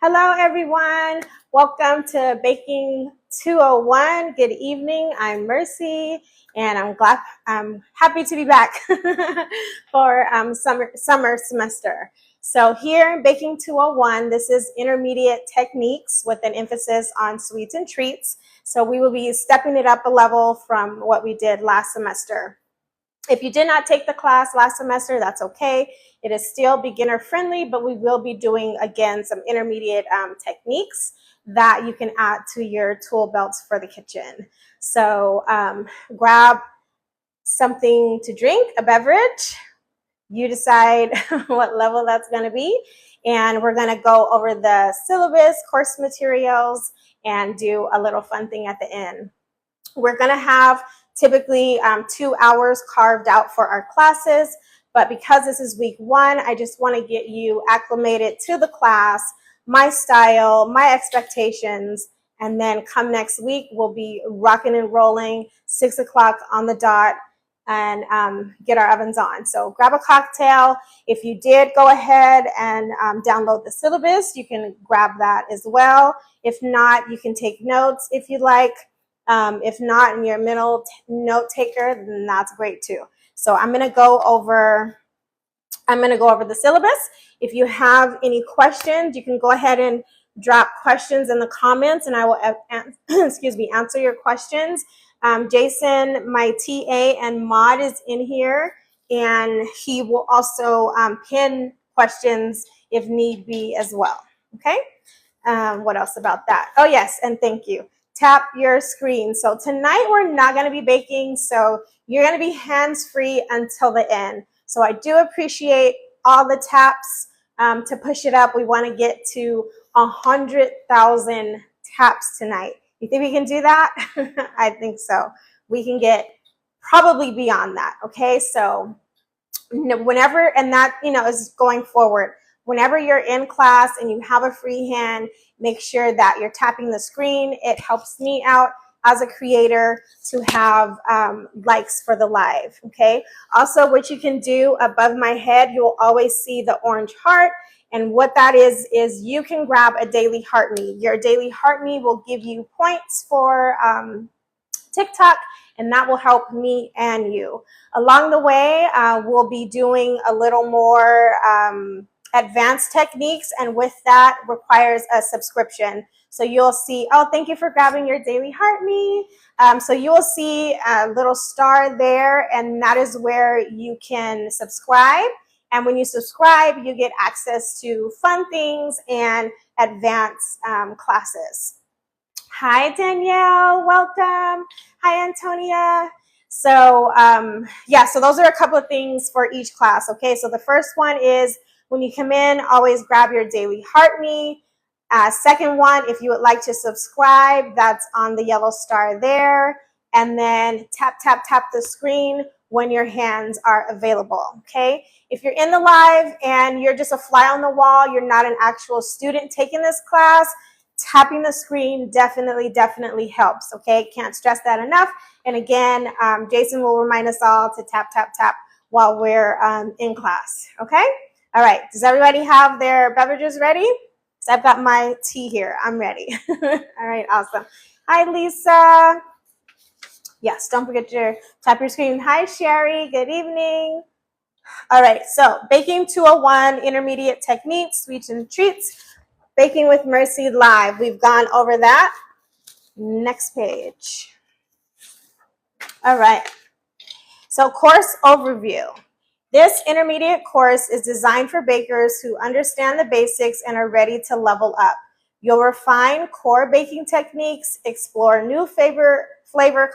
Hello, everyone. Welcome to Baking 201. Good evening. I'm Mercy, and I'm happy to be back for summer semester. So here in Baking 201, this is intermediate techniques with an emphasis on sweets and treats. So we will be stepping it up a level from what we did last semester. If you did not take the class last semester, that's okay. It is still beginner friendly, but we will be doing, again, some intermediate techniques that you can add to your tool belts for the kitchen. So grab something to drink, a beverage. You decide what level that's going to be. And we're going to go over the syllabus, course materials, and do a little fun thing at the end. We're going to have typically 2 hours carved out for our classes, but because this is week 1, I just want to get you acclimated to the class, my style, my expectations, and then come next week, we'll be rocking and rolling 6 o'clock on the dot and get our ovens on. So grab a cocktail. If you did go ahead and download the syllabus, you can grab that as well. If not, you can take notes if you like. If not, and you're a mental note taker, then that's great too. So I'm going to go over the syllabus. If you have any questions, you can go ahead and drop questions in the comments, and I will answer your questions. Jason, my TA and mod, is in here, and he will also pin questions if need be as well. Okay. What else about that? Oh yes, and thank you. Tap your screen. So tonight we're not going to be baking, so you're going to be hands-free until the end. So I do appreciate all the taps to push it up. We want to get to 100,000 taps tonight. You think we can do that? I think so. We can get probably beyond that. Okay, so whenever, and that is going forward. Whenever you're in class and you have a free hand, make sure that you're tapping the screen. It helps me out as a creator to have likes for the live, okay? Also, what you can do above my head, you will always see the orange heart. And what that is you can grab a daily heart me. Your daily heart me will give you points for TikTok, and that will help me and you. Along the way, we'll be doing a little more advanced techniques, and with that requires a subscription. So you'll see, oh, thank you for grabbing your daily heart me. So you will see a little star there, and that is where you can subscribe. And when you subscribe, you get access to fun things and advanced classes. Hi, Danielle, welcome. Hi, Antonia. So so those are a couple of things for each class, okay? So the first one is, when you come in, always grab your daily heart me. Second one, if you would like to subscribe, that's on the yellow star there. And then tap, tap, tap the screen when your hands are available, okay? If you're in the live and you're just a fly on the wall, you're not an actual student taking this class, tapping the screen definitely helps, okay? Can't stress that enough. And again, Jason will remind us all to tap, tap, tap while we're in class, okay? All right, does everybody have their beverages ready? So I've got my tea here. I'm ready. All right, awesome. Hi, Lisa. Yes, don't forget to tap your screen. Hi, Sherry. Good evening. All right, so Baking 201, Intermediate Techniques, Sweets and Treats, Baking with Mercy Live. We've gone over that. Next page. All right, so course overview. This intermediate course is designed for bakers who understand the basics and are ready to level up. You'll refine core baking techniques, explore new flavor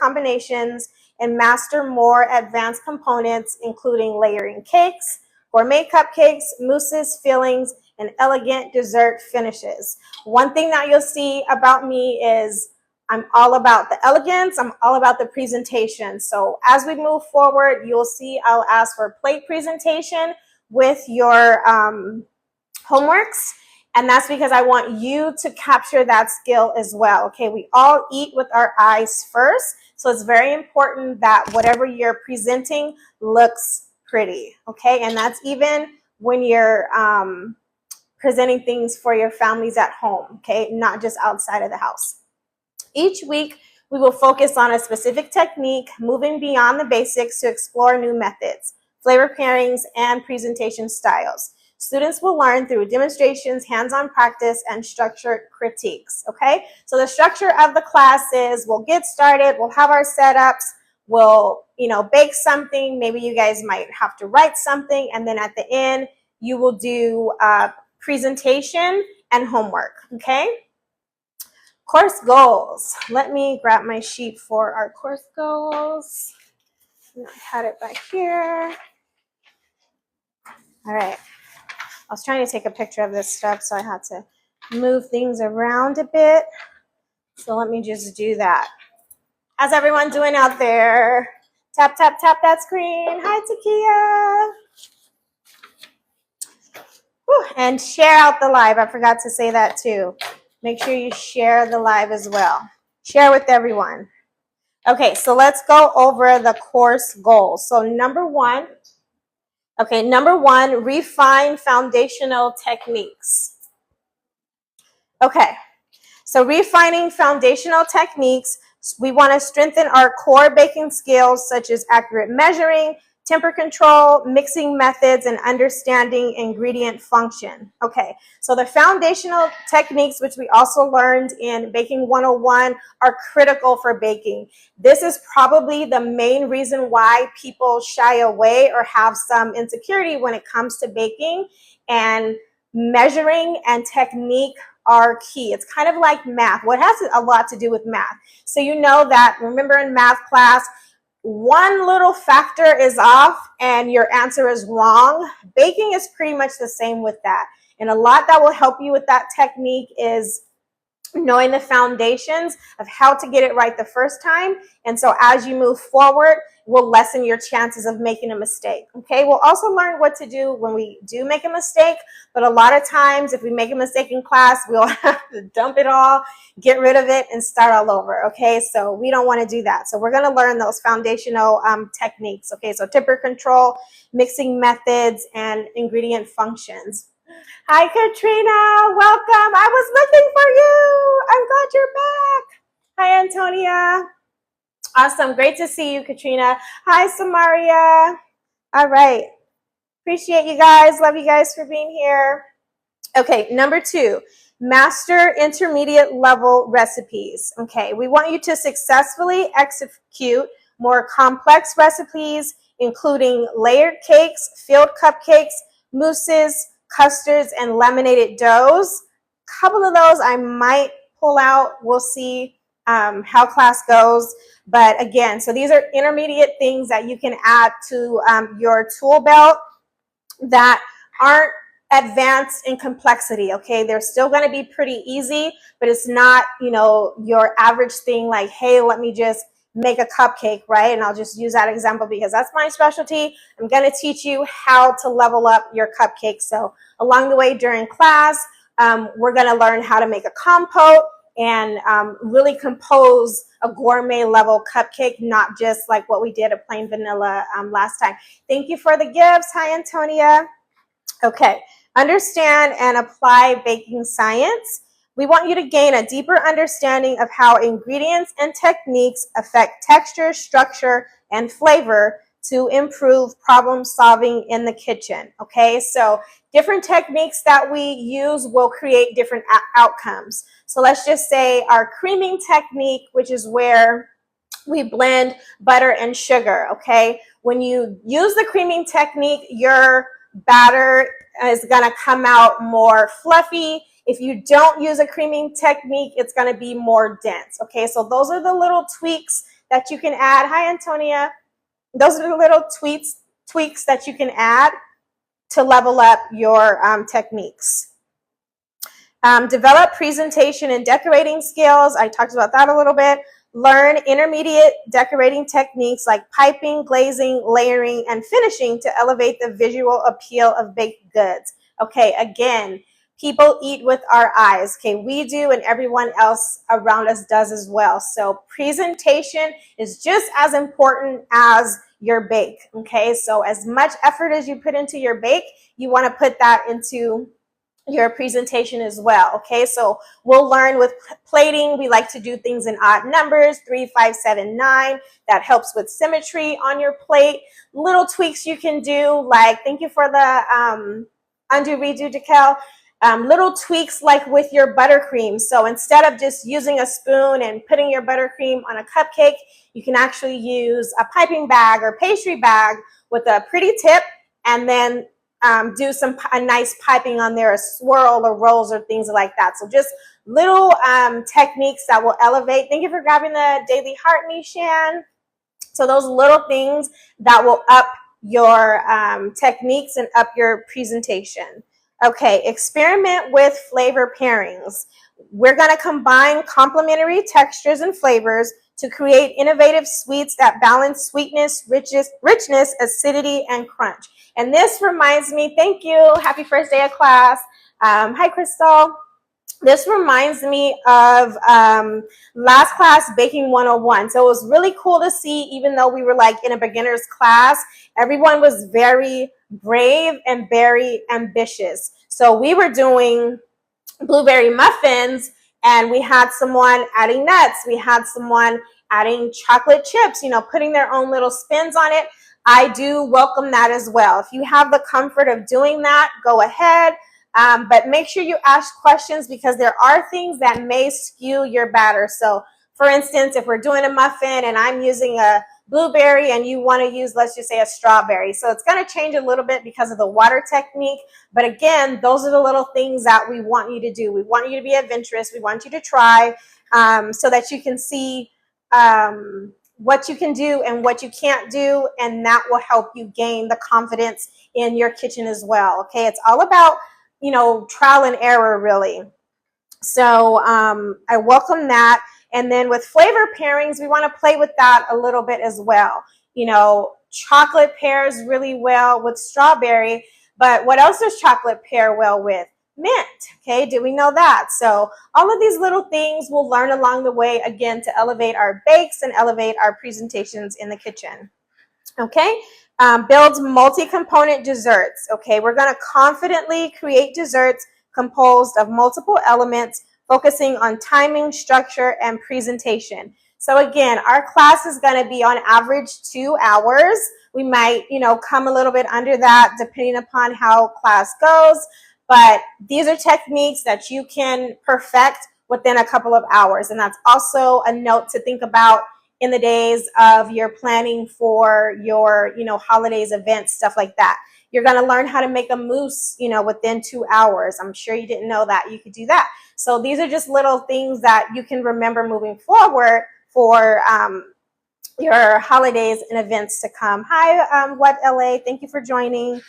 combinations, and master more advanced components, including layering cakes, gourmet cupcakes, mousses, fillings, and elegant dessert finishes. One thing that you'll see about me is I'm all about the elegance. I'm all about the presentation. So as we move forward, you'll see I'll ask for plate presentation with your homeworks. And that's because I want you to capture that skill as well. Okay, we all eat with our eyes first. So it's very important that whatever you're presenting looks pretty. Okay, and that's even when you're presenting things for your families at home, okay, not just outside of the house. Each week, we will focus on a specific technique, moving beyond the basics to explore new methods, flavor pairings, and presentation styles. Students will learn through demonstrations, hands-on practice, and structured critiques, okay? So the structure of the class is we'll get started, we'll have our setups, we'll, bake something, maybe you guys might have to write something, and then at the end, you will do presentation and homework, okay? Course goals. Let me grab my sheet for our course goals. I had it back here. All right. I was trying to take a picture of this stuff, so I had to move things around a bit. So let me just do that. How's everyone doing out there? Tap, tap, tap that screen. Hi, Takia. Whew. And share out the live. I forgot to say that too. Make sure you share the live as well. Share with everyone. Okay, so let's go over the course goals. So number one, refine foundational techniques. Okay, so refining foundational techniques, we want to strengthen our core baking skills such as accurate measuring, temper control, mixing methods, and understanding ingredient function. Okay, so the foundational techniques, which we also learned in Baking 101, are critical for baking. This is probably the main reason why people shy away or have some insecurity when it comes to baking, and measuring and technique are key. It's kind of like math. What has a lot to do with math? So you know that, remember in math class, one little factor is off and your answer is wrong. Baking is pretty much the same with that. And a lot that will help you with that technique is knowing the foundations of how to get it right the first time. And so as you move forward, will lessen your chances of making a mistake. Okay, we'll also learn what to do when we do make a mistake, but a lot of times if we make a mistake in class, we'll have to dump it all, get rid of it, and start all over. Okay, so we don't want to do that. So we're going to learn those foundational techniques. Okay, so temper control, mixing methods, and ingredient functions. Hi, Katrina. Welcome. I was looking for you. I'm glad you're back. Hi, Antonia. Awesome. Great to see you, Katrina. Hi, Samaria. All right. Appreciate you guys. Love you guys for being here. Okay, number two, master intermediate level recipes. Okay, we want you to successfully execute more complex recipes, including layered cakes, filled cupcakes, mousses, custards, and laminated doughs. A couple of those I might pull out. We'll see how class goes. But again, so these are intermediate things that you can add to your tool belt that aren't advanced in complexity. Okay, they're still going to be pretty easy, but it's not, your average thing like, hey, let me just make a cupcake, right? And I'll just use that example because that's my specialty. I'm going to teach you how to level up your cupcake. So along the way during class, we're going to learn how to make a compote and really compose a gourmet level cupcake, not just like what we did a plain vanilla last time. Thank you for the gifts. Hi, Antonia. Okay, understand and apply baking science. We want you to gain a deeper understanding of how ingredients and techniques affect texture, structure, and flavor to improve problem solving in the kitchen. Okay, so different techniques that we use will create different outcomes. So let's just say our creaming technique, which is where we blend butter and sugar. Okay, when you use the creaming technique, your batter is going to come out more fluffy. If you don't use a creaming technique, it's going to be more dense. Okay, so those are the little tweaks that you can add. Hi, Antonia. Those are the little tweaks that you can add to level up your techniques. Develop presentation and decorating skills. I talked about that a little bit. Learn intermediate decorating techniques like piping, glazing, layering, and finishing to elevate the visual appeal of baked goods. Okay, again, people eat with our eyes. Okay, we do, and everyone else around us does as well. So presentation is just as important as your bake. Okay, so as much effort as you put into your bake, you want to put that into your presentation as well. Okay, so we'll learn with plating. We like to do things in odd numbers, 3, 5, 7, 9. That helps with symmetry on your plate. Little tweaks you can do, like, thank you for the undo redo decal. Little tweaks like with your buttercream. So instead of just using a spoon and putting your buttercream on a cupcake, you can actually use a piping bag or pastry bag with a pretty tip, and then do a nice piping on there, a swirl or rolls or things like that. So just little techniques that will elevate. Thank you for grabbing the daily heart, Nishan. So those little things that will up your techniques and up your presentation. Okay, experiment with flavor pairings. We're going to combine complementary textures and flavors to create innovative sweets that balance sweetness, richness, acidity, and crunch. And this reminds me, thank you, happy first day of class. Hi, Crystal. This reminds me of last class, Baking 101. So it was really cool to see, even though we were like in a beginner's class, everyone was very brave and very ambitious. So we were doing blueberry muffins, and we had someone adding nuts. We had someone adding chocolate chips, putting their own little spins on it. I do welcome that as well. If you have the comfort of doing that, go ahead. But make sure you ask questions, because there are things that may skew your batter. So for instance, if we're doing a muffin and I'm using a blueberry and you want to use, let's just say, a strawberry. So it's going to change a little bit because of the water technique. But again, those are the little things that we want you to do. We want you to be adventurous. We want you to try so that you can see what you can do and what you can't do. And that will help you gain the confidence in your kitchen as well. Okay, it's all about trial and error, really. So I welcome that. And then with flavor pairings, we want to play with that a little bit as well. Chocolate pairs really well with strawberry, but what else does chocolate pair well with? Mint. Okay, did we know that? So all of these little things we'll learn along the way, again, to elevate our bakes and elevate our presentations in the kitchen. Okay, builds multi-component desserts. Okay, we're going to confidently create desserts composed of multiple elements, focusing on timing, structure, and presentation. So again, our class is going to be on average 2 hours. We might, come a little bit under that depending upon how class goes. But these are techniques that you can perfect within a couple of hours. And that's also a note to think about in the days of your planning for your, holidays, events, stuff like that. You're going to learn how to make a mousse, within 2 hours. I'm sure you didn't know that. You could do that. So these are just little things that you can remember moving forward for your holidays and events to come. Hi, What LA? Thank you for joining.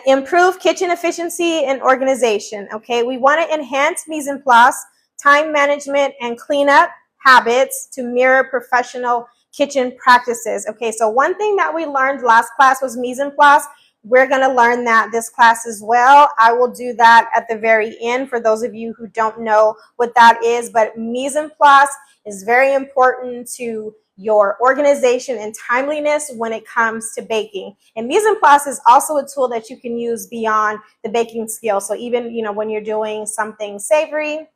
Improve kitchen efficiency and organization. Okay, we want to enhance mise en place, time management, and cleanup habits to mirror professional kitchen practices. Okay, so one thing that we learned last class was mise en place. We're going to learn that this class as well. I will do that at the very end for those of you who don't know what that is. But mise en place is very important to your organization and timeliness when it comes to baking. And mise en place is also a tool that you can use beyond the baking skill. So even, when you're doing something savory,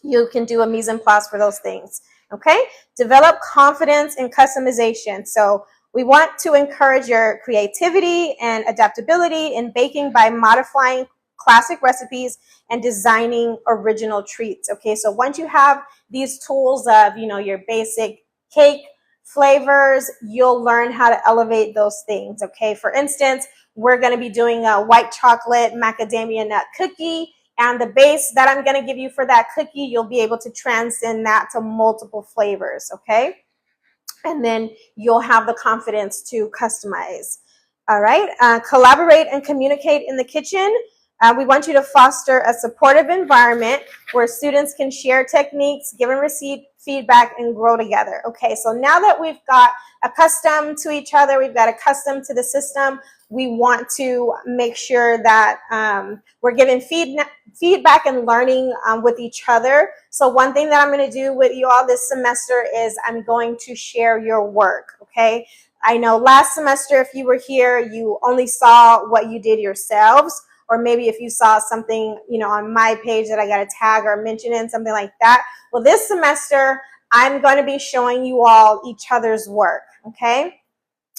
you can do a mise en place for those things. Okay, develop confidence in customization. So we want to encourage your creativity and adaptability in baking by modifying classic recipes and designing original treats. Okay, so once you have these tools of, your basic cake flavors, you'll learn how to elevate those things. Okay, for instance, we're going to be doing a white chocolate macadamia nut cookie. And the base that I'm going to give you for that cookie, you'll be able to transcend that to multiple flavors, okay? And then you'll have the confidence to customize. All right, collaborate and communicate in the kitchen. We want you to foster a supportive environment where students can share techniques, give and receive feedback, and grow together. Okay, so now that we've got accustomed to each other, we've got accustomed to the system, we want to make sure that we're giving feedback and learning with each other. So one thing that I'm going to do with you all this semester is I'm going to share your work, okay? I know last semester, if you were here, you only saw what you did yourselves. or maybe if you saw something, you know, on my page that I got to tag or mention in, something like that. Well, this semester, I'm going to be showing you all each other's work, okay?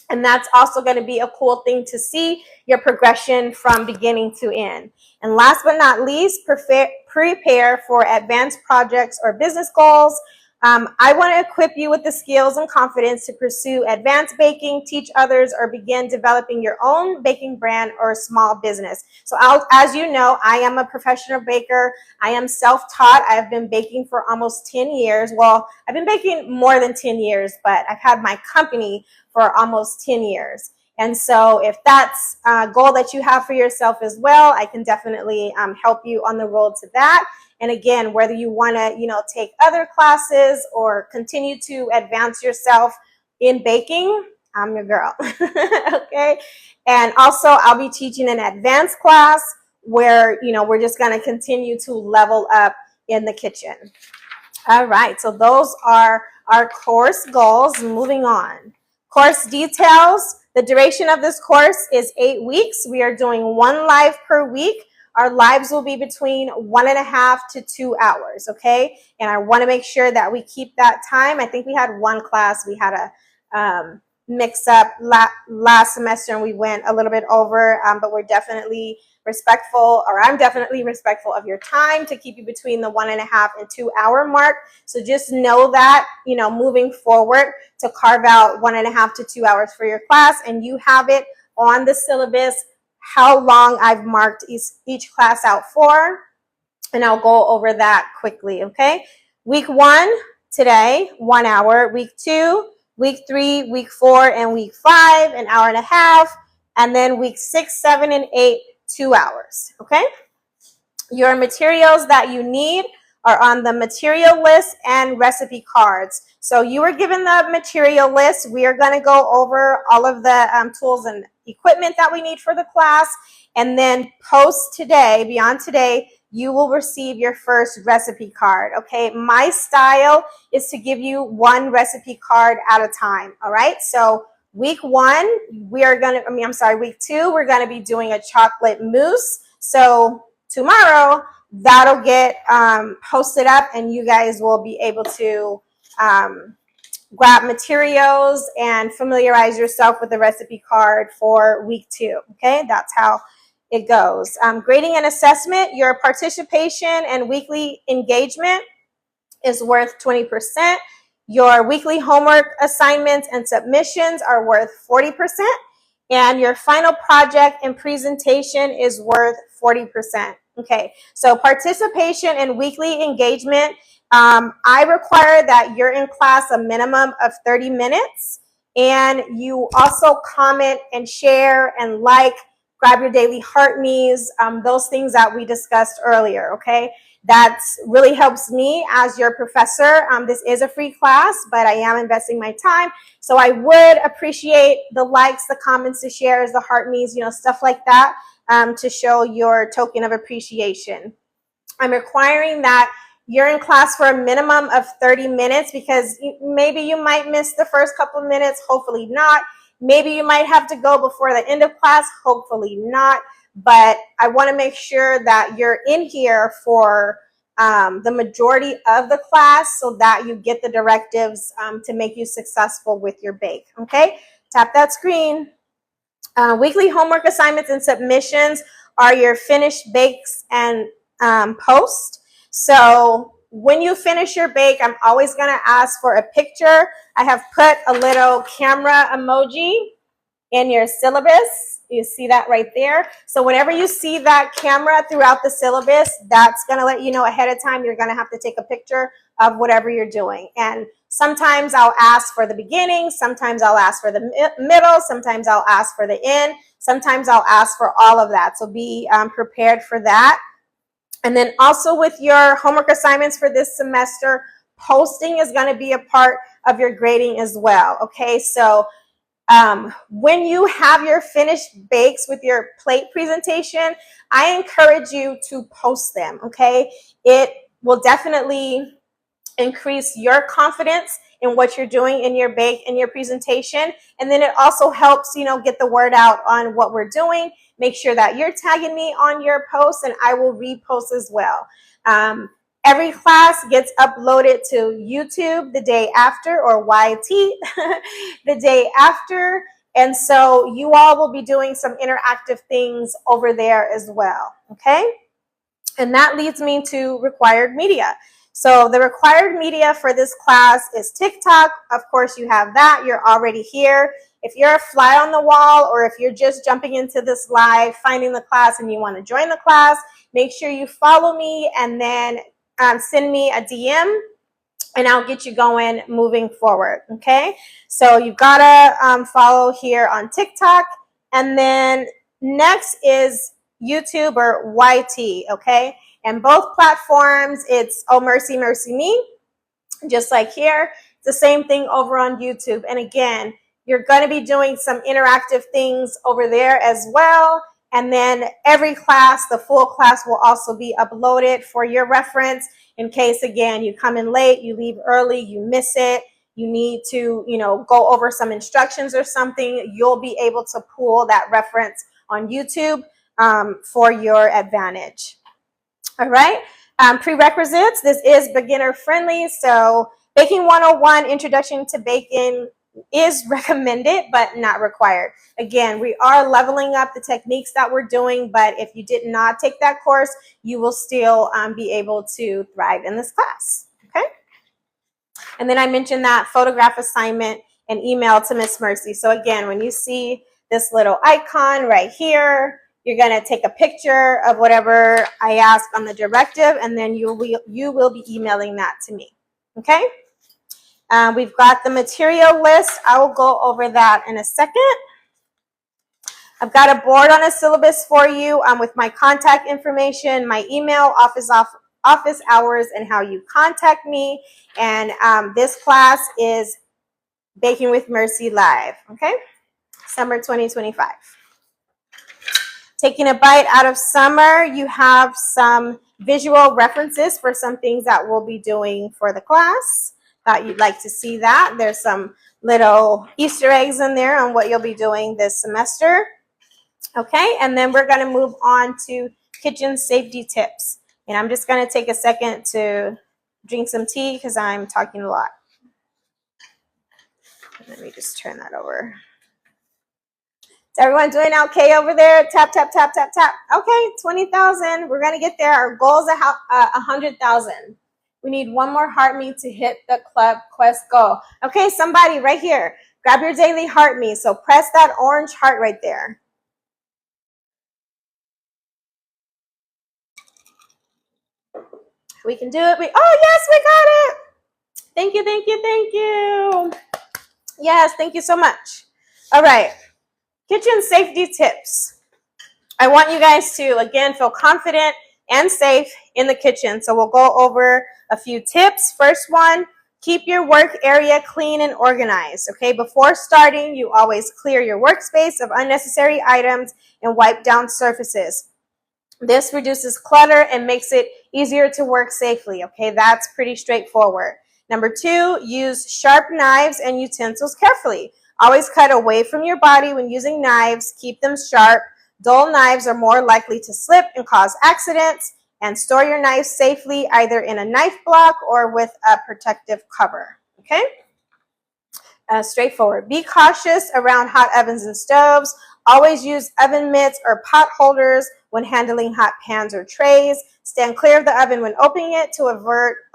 And that's also going to be a cool thing to see your progression from beginning to end. And last but not least, prepare for advanced projects or business goals. I want to equip you with the skills and confidence to pursue advanced baking, teach others, or begin developing your own baking brand or small business. So as you know, I am a professional baker. I am self-taught. I've been baking for almost 10 years. Well, I've been baking more than 10 years, but I've had my company for almost 10 years. And so if that's a goal that you have for yourself as well, I can definitely help you on the road to that. And again, whether you want to, you know, take other classes or continue to advance yourself in baking, I'm your girl. Okay. And also I'll be teaching an advanced class where, you know, we're just going to continue to level up in the kitchen. All right. So those are our course goals. Moving on. Course details. The duration of this course is 8 weeks. We are doing 1 live per week. Our lives will be between 1.5 to 2 hours, okay? And I want to make sure that we keep that time. I think we had one class we had a mix up last semester and we went a little bit over, but we're definitely respectful, or I'm definitely respectful of your time to keep you between the 1.5 and 2 hour mark. So just know that, you know, moving forward to carve out 1.5 to 2 hours for your class, and you have it on the syllabus how long I've marked each class out for, and I'll go over that quickly, okay? Week 1, today, 1 hour. Week 2, week 3, week 4, and week 5, 1.5 hours. And then week 6, 7, and 8, 2 hours, okay? Your materials that you need are on the material list and recipe cards. So you were given the material list. We are going to go over all of the tools and equipment that we need for the class. And then post today, beyond today, you will receive your first recipe card, okay? My style is to give you 1 recipe card at a time, all right? So week 1, week 2, we're going to be doing a chocolate mousse. So tomorrow, that'll get posted up and you guys will be able to grab materials and familiarize yourself with the recipe card for week 2, okay? That's how it goes. Grading and assessment, your participation and weekly engagement is worth 20%. Your weekly homework assignments and submissions are worth 40%. And your final project and presentation is worth 40%. Okay, so participation and weekly engagement, I require that you're in class a minimum of 30 minutes. And you also comment and share and like, grab your daily heart me's, those things that we discussed earlier, okay? That really helps me as your professor. This is a free class, but I am investing my time. So I would appreciate the likes, the comments, the shares, the heart me's, you know, stuff like that, to show your token of appreciation. I'm requiring that you're in class for a minimum of 30 minutes because maybe you might miss the first couple of minutes, hopefully not. Maybe you might have to go before the end of class, hopefully not. But I want to make sure that you're in here for the majority of the class so that you get the directives to make you successful with your bake, okay? Tap that screen. Weekly homework assignments and submissions are your finished bakes and post. So when you finish your bake, I'm always going to ask for a picture. I have put a little camera emoji in your syllabus. You see that right there. So whenever you see that camera throughout the syllabus, that's going to let you know ahead of time you're going to have to take a picture of whatever you're doing. And sometimes I'll ask for the beginning, sometimes I'll ask for the middle, sometimes I'll ask for the end, sometimes I'll ask for all of that. So be prepared for that. And then also with your homework assignments for this semester, posting is going to be a part of your grading as well. Okay, so when you have your finished bakes with your plate presentation, I encourage you to post them, okay? It will definitely increase your confidence in what you're doing in your bake and your presentation. And then it also helps, get the word out on what we're doing. Make sure that you're tagging me on your posts, and I will repost as well. Every class gets uploaded to YouTube the day after, or YT the day after. And so you all will be doing some interactive things over there as well, okay? And that leads me to required media. So the required media for this class is TikTok. Of course, you have that. You're already here. If you're a fly on the wall, or if you're just jumping into this live, finding the class, and you want to join the class, make sure you follow me and then send me a DM, and I'll get you going moving forward, okay? So you've got to follow here on TikTok. And then next is YouTube, or YT, okay? And both platforms, it's Oh Mercy, Mercy Me, just like here. It's the same thing over on YouTube. And again, you're going to be doing some interactive things over there as well. And then every class, the full class, will also be uploaded for your reference, in case, again, you come in late, you leave early, you miss it, you need to, go over some instructions or something. You'll be able to pull that reference on YouTube for your advantage. All right. Prerequisites. This is beginner friendly. So Baking 101, Introduction to Baking, is recommended but not required. Again, we are leveling up the techniques that we're doing, but if you did not take that course, you will still be able to thrive in this class. Okay. And then I mentioned that photograph assignment and email to Miss Mercy. So again, when you see this little icon right here, you're going to take a picture of whatever I ask on the directive, and then you will be emailing that to me. Okay. We've got the material list. I will go over that in a second. I've got a board on a syllabus for you with my contact information, my email, office hours, and how you contact me. And this class is Baking with Mercy Live, okay? Summer 2025. Taking a bite out of summer, you have some visual references for some things that we'll be doing for the class. Thought you'd like to see that. There's some little Easter eggs in there on what you'll be doing this semester. Okay, and then we're going to move on to kitchen safety tips. And I'm just going to take a second to drink some tea because I'm talking a lot. Let me just turn that over. Is everyone doing okay over there? Tap, tap, tap, tap, tap. Okay, 20,000. We're going to get there. Our goal is 100,000. We need one more heart me to hit the club quest goal. Okay, somebody right here. Grab your daily heart me. So press that orange heart right there. We can do it. Oh, yes, we got it. Thank you, thank you, thank you. Yes, thank you so much. All right. Kitchen safety tips. I want you guys to, again, feel confident and safe in the kitchen. So we'll go over a few tips. First one, keep your work area clean and organized. Okay, before starting, you always clear your workspace of unnecessary items and wipe down surfaces. This reduces clutter and makes it easier to work safely. Okay, that's pretty straightforward. Number two, use sharp knives and utensils carefully. Always cut away from your body when using knives. Keep them sharp. Dull knives are more likely to slip and cause accidents. And store your knives safely, either in a knife block or with a protective cover. Okay? Straightforward. Be cautious around hot ovens and stoves. Always use oven mitts or pot holders when handling hot pans or trays. Stand clear of the oven when opening it to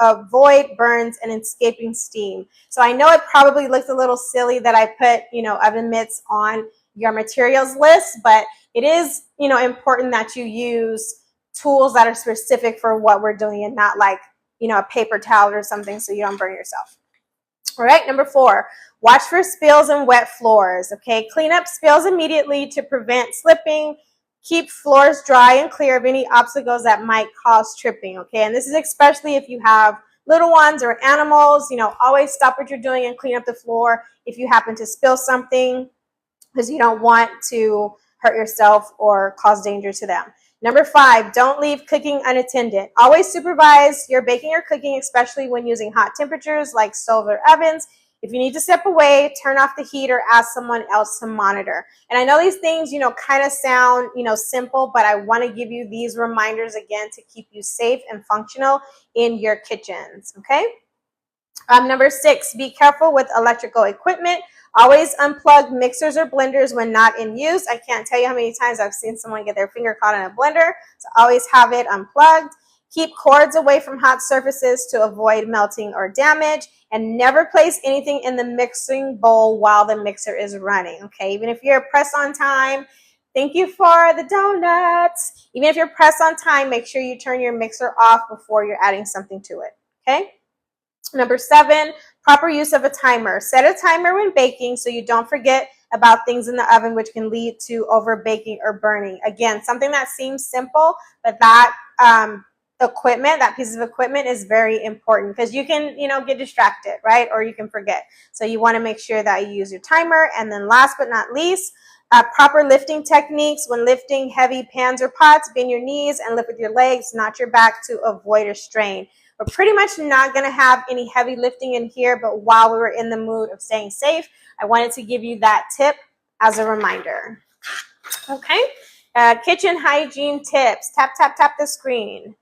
avoid burns and escaping steam. So I know it probably looks a little silly that I put, oven mitts on your materials list, but it is, important that you use tools that are specific for what we're doing and not like, a paper towel or something so you don't burn yourself. All right, number 4, watch for spills and wet floors. Okay, clean up spills immediately to prevent slipping. Keep floors dry and clear of any obstacles that might cause tripping. Okay, and this is especially if you have little ones or animals. Always stop what you're doing and clean up the floor if you happen to spill something, because you don't want to hurt yourself or cause danger to them. Number 5, don't leave cooking unattended. Always supervise your baking or cooking, especially when using hot temperatures like stove or ovens. If you need to step away, turn off the heat or ask someone else to monitor. And I know these things, kind of sound, simple, but I want to give you these reminders again to keep you safe and functional in your kitchens, okay? Number 6, be careful with electrical equipment. Always unplug mixers or blenders when not in use. I can't tell you how many times I've seen someone get their finger caught in a blender, so always have it unplugged. Keep cords away from hot surfaces to avoid melting or damage, and never place anything in the mixing bowl while the mixer is running, okay? Even if you're pressed on time, thank you for the donuts. Even if you're pressed on time, make sure you turn your mixer off before you're adding something to it, okay? Number 7, proper use of a timer. Set a timer when baking so you don't forget about things in the oven, which can lead to over baking or burning. Again, something that seems simple, but that that piece of equipment is very important because you can, get distracted, right? Or you can forget. So you want to make sure that you use your timer. And then last but not least, proper lifting techniques. When lifting heavy pans or pots, bend your knees and lift with your legs, not your back, to avoid a strain. We're pretty much not going to have any heavy lifting in here, but while we were in the mood of staying safe, I wanted to give you that tip as a reminder. Okay, kitchen hygiene tips. Tap, tap, tap the screen.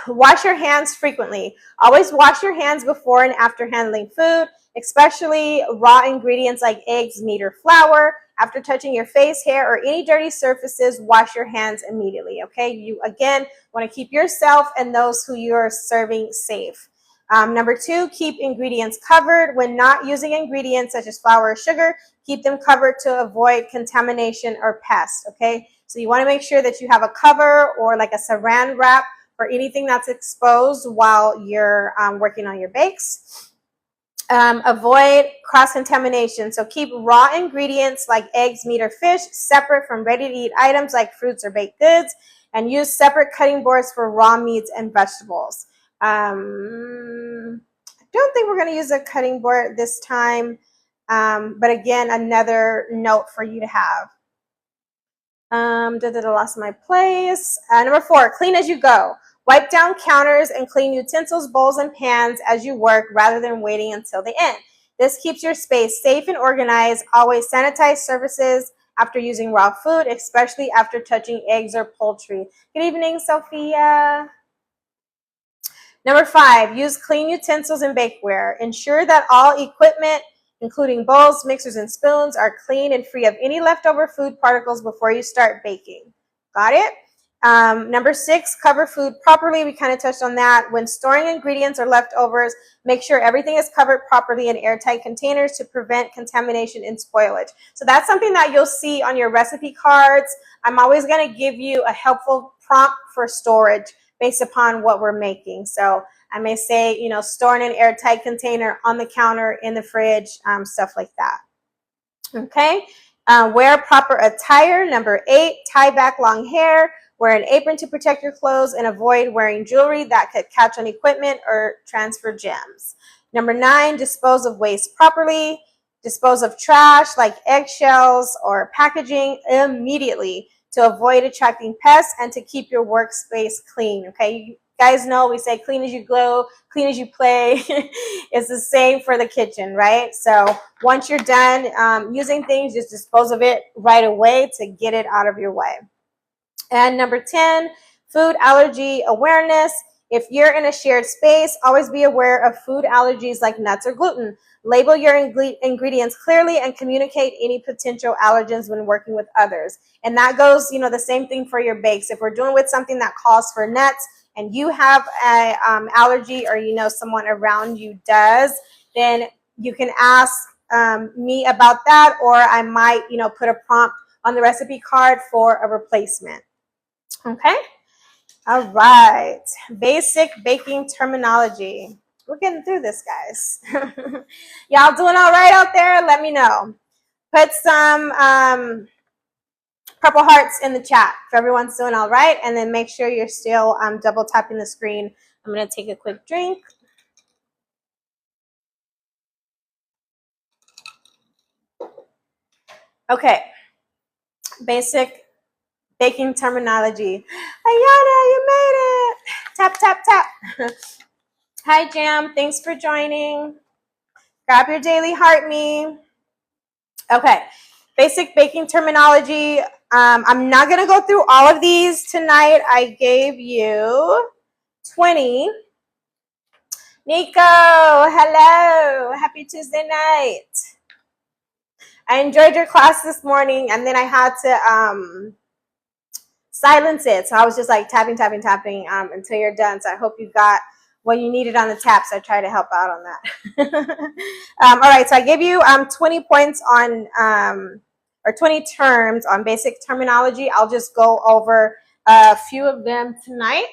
Wash your hands frequently. Always wash your hands before and after handling food, especially raw ingredients like eggs, meat, or flour. After touching your face, hair, or any dirty surfaces, wash your hands immediately, okay? You, again, want to keep yourself and those who you are serving safe. Number 2, keep ingredients covered. When not using ingredients such as flour or sugar, keep them covered to avoid contamination or pests, okay? So you want to make sure that you have a cover or like a saran wrap for anything that's exposed while you're working on your bakes. Avoid cross-contamination. So keep raw ingredients like eggs, meat, or fish separate from ready-to-eat items like fruits or baked goods, and use separate cutting boards for raw meats and vegetables. I don't think we're going to use a cutting board this time, but again, another note for you to have. Lost my place. Number 4, clean as you go. Wipe down counters and clean utensils, bowls, and pans as you work rather than waiting until the end. This keeps your space safe and organized. Always sanitize surfaces after using raw food, especially after touching eggs or poultry. Good evening, Sophia. Number 5, use clean utensils and bakeware. Ensure that all equipment, including bowls, mixers, and spoons, are clean and free of any leftover food particles before you start baking. Got it? Number 6, cover food properly. We kind of touched on that. When storing ingredients or leftovers, make sure everything is covered properly in airtight containers to prevent contamination and spoilage. So that's something that you'll see on your recipe cards. I'm always going to give you a helpful prompt for storage based upon what we're making. So I may say, store in an airtight container, on the counter, in the fridge, stuff like that. Okay. Wear proper attire. Number 8, tie back long hair. Wear an apron to protect your clothes and avoid wearing jewelry that could catch on equipment or transfer gems. Number 9, dispose of waste properly. Dispose of trash like eggshells or packaging immediately to avoid attracting pests and to keep your workspace clean. Okay, you guys know we say clean as you go, clean as you play. It's the same for the kitchen, right? So once you're done using things, just dispose of it right away to get it out of your way. And number 10, food allergy awareness. If you're in a shared space, always be aware of food allergies like nuts or gluten. Label your ingredients clearly and communicate any potential allergens when working with others. And that goes, the same thing for your bakes. If we're doing with something that calls for nuts and you have an allergy or someone around you does, then you can ask me about that, or I might, put a prompt on the recipe card for a replacement. Okay. All right. Basic baking terminology. We're getting through this, guys. Y'all doing all right out there? Let me know. Put some purple hearts in the chat if everyone's doing all right. And then make sure you're still double tapping the screen. I'm going to take a quick drink. Okay. Basic baking terminology. Ayana, you made it. Tap, tap, tap. Hi, Jam. Thanks for joining. Grab your daily heart me. Okay. Basic baking terminology. I'm not going to go through all of these tonight. I gave you 20. Nico, hello. Happy Tuesday night. I enjoyed your class this morning, and then I had to silence it. So I was just like tapping, tapping, tapping until you're done. So I hope you got what you needed on the taps. I try to help out on that. All right, so I gave you 20 points on, or 20 terms on basic terminology. I'll just go over a few of them tonight.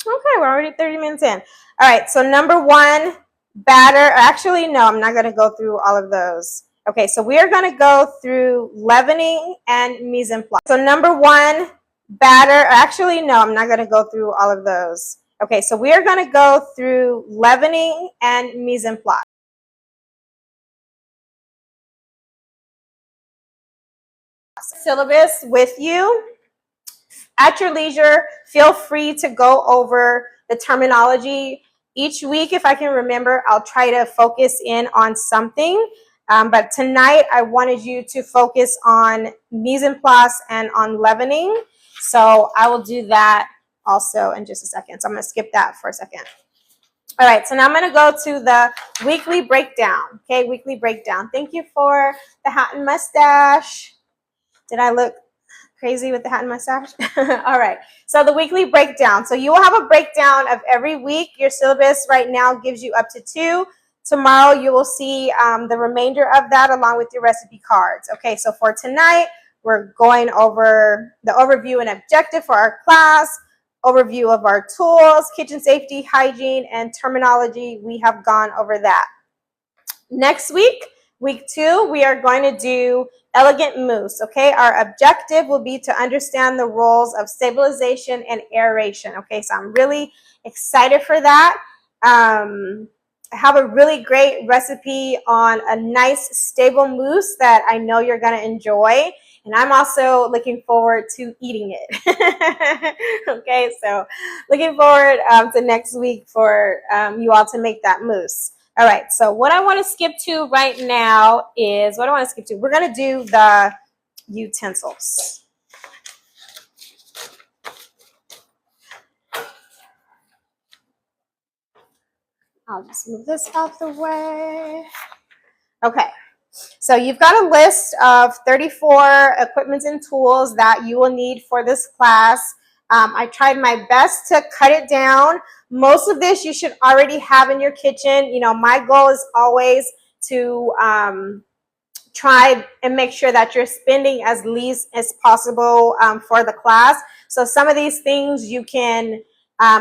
Okay, we're already 30 minutes in. All right, so number one, batter. Actually, no, I'm not going to go through all of those. Okay, so we are going to go through leavening and mise en place. So number one, batter. Actually, no, I'm not going to go through all of those. Okay, so we are going to go through leavening and mise en place. Syllabus with you. At your leisure, feel free to go over the terminology. Each week, if I can remember, I'll try to focus in on something. But tonight, I wanted you to focus on mise en place and on leavening. So I will do that also in just a second. So I'm going to skip that for a second. All right, so now I'm going to go to the weekly breakdown. Okay, weekly breakdown. Thank you for the hat and mustache. Did I look crazy with the hat and mustache? All right, so the weekly breakdown. So you will have a breakdown of every week. Your syllabus right now gives you up to 2. Tomorrow you will see the remainder of that along with your recipe cards. Okay, so for tonight, we're going over the overview and objective for our class, overview of our tools, kitchen safety, hygiene, and terminology. We have gone over that. Next week, week 2, we are going to do elegant mousse. Okay, our objective will be to understand the roles of stabilization and aeration. Okay, so I'm really excited for that. I have a really great recipe on a nice stable mousse that I know you're going to enjoy. And I'm also looking forward to eating it. Okay, so looking forward to next week for you all to make that mousse. All right, so what I want to skip to right now is, we're going to do the utensils. I'll just move this out the way. Okay, so you've got a list of 34 equipments and tools that you will need for this class. I tried my best to cut it down. Most of this you should already have in your kitchen. You know, my goal is always to try and make sure that you're spending as least as possible for the class. So some of these things you can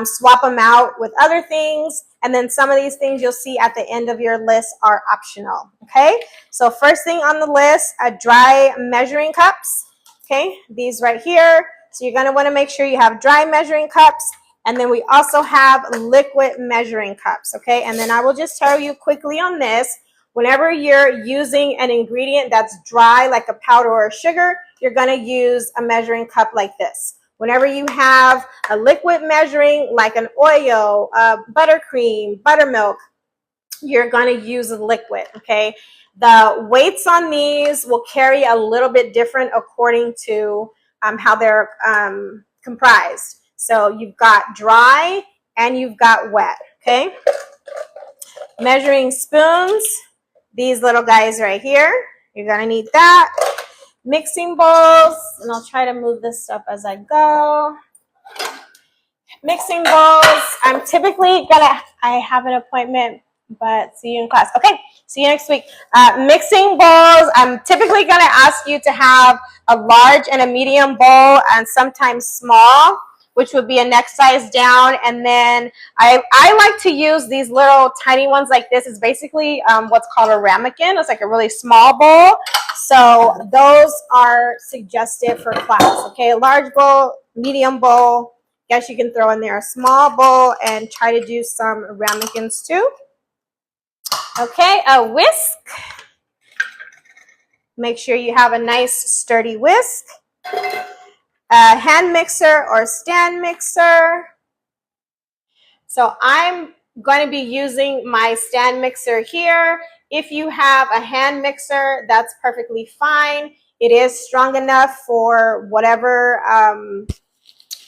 swap them out with other things. And then some of these things you'll see at the end of your list are optional. Okay, so first thing on the list, dry measuring cups. Okay, these right here. So you're going to want to make sure you have dry measuring cups. And then we also have liquid measuring cups. Okay, and then I will just tell you quickly on this. Whenever you're using an ingredient that's dry, like a powder or a sugar, you're going to use a measuring cup like this. Whenever you have a liquid measuring, like an oil, buttercream, buttermilk, you're going to use a liquid, okay? The weights on these will carry a little bit different according to how they're comprised. So you've got dry and you've got wet, okay? Measuring spoons. These little guys right here, you're going to need that. Mixing bowls, and I'll try to move this stuff as I go. Mixing bowls, I'm typically I have an appointment, but see you in class. Okay, see you next week. Mixing bowls, I'm typically going to ask you to have a large and a medium bowl and sometimes small, which would be a next size down. And then I like to use these little tiny ones like this. It's basically what's called a ramekin. It's like a really small bowl. So those are suggested for class. Okay, a large bowl, medium bowl. Guess you can throw in there a small bowl and try to do some ramekins too. Okay, a whisk. Make sure you have a nice sturdy whisk. a hand mixer or stand mixer. So I'm going to be using my stand mixer here. If you have a hand mixer, that's perfectly fine. It is strong enough for whatever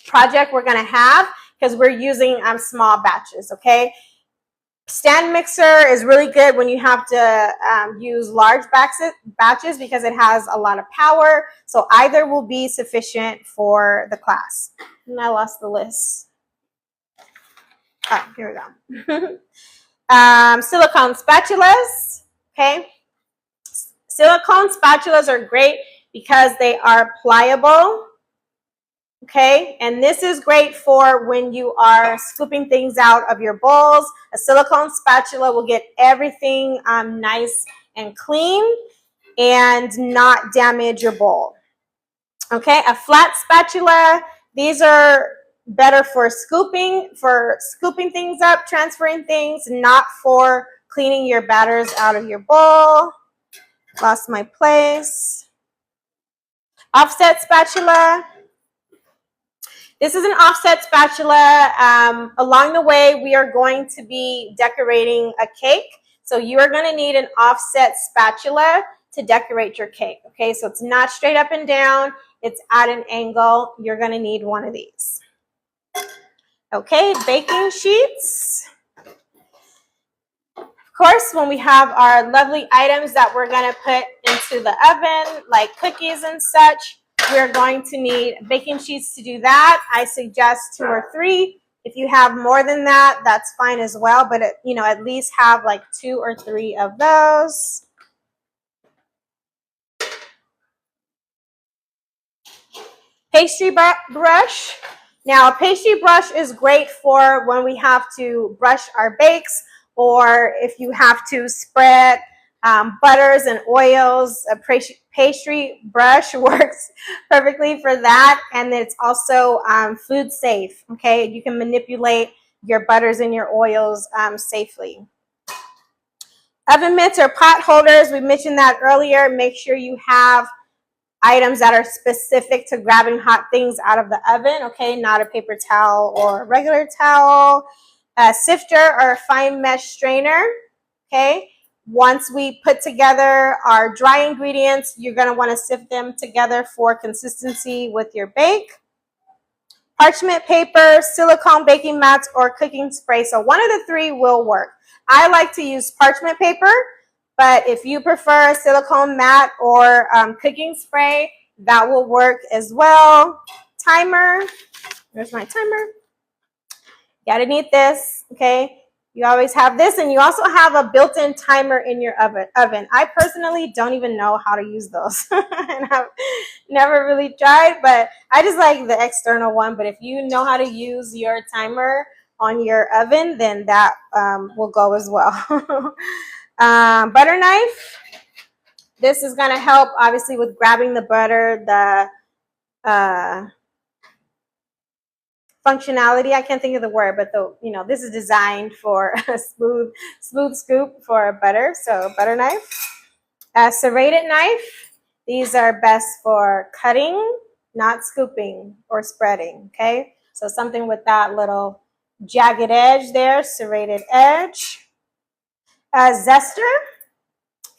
project we're going to have because we're using small batches, okay? Stand mixer is really good when you have to use large batches because it has a lot of power. So either will be sufficient for the class. And I lost the list. Oh, here we go. Silicone spatulas, okay? Silicone spatulas are great because they are pliable, okay? And this is great for when you are scooping things out of your bowls. A silicone spatula will get everything nice and clean and not damage your bowl, okay? A flat spatula, these are better for scooping things up, transferring things, not for cleaning your batters out of your bowl. Lost my place. Offset spatula. This is an offset spatula. Along the way, we are going to be decorating a cake. So you are going to need an offset spatula to decorate your cake. Okay, so it's not straight up and down. It's at an angle. You're going to need one of these. Okay, baking sheets. Of course, when we have our lovely items that we're going to put into the oven, like cookies and such, we're going to need baking sheets to do that. I suggest 2 or 3. If you have more than that, that's fine as well. But, at least have like 2 or 3 of those. Pastry brush. Now, a pastry brush is great for when we have to brush our bakes, or if you have to spread butters and oils. A pastry brush works perfectly for that, and it's also food safe, okay? You can manipulate your butters and your oils safely. Oven mitts or pot holders, we mentioned that earlier. Make sure you have items that are specific to grabbing hot things out of the oven, okay? Not a paper towel or a regular towel. A sifter or a fine mesh strainer, okay? Once we put together our dry ingredients, you're going to want to sift them together for consistency with your bake. Parchment paper, silicone baking mats, or cooking spray. So one of the 3 will work. I like to use parchment paper, but if you prefer a silicone mat or cooking spray, that will work as well. Timer. There's my timer. You gotta need this, okay? You always have this, and you also have a built-in timer in your oven. I personally don't even know how to use those. And I've never really tried, but I just like the external one. But if you know how to use your timer on your oven, then that will go as well. Butter knife. This is going to help, obviously, with grabbing the butter, the functionality. I can't think of the word, but this is designed for a smooth scoop for butter. So butter knife. A serrated knife. These are best for cutting, not scooping or spreading, okay? So something with that little jagged edge there, serrated edge. A zester.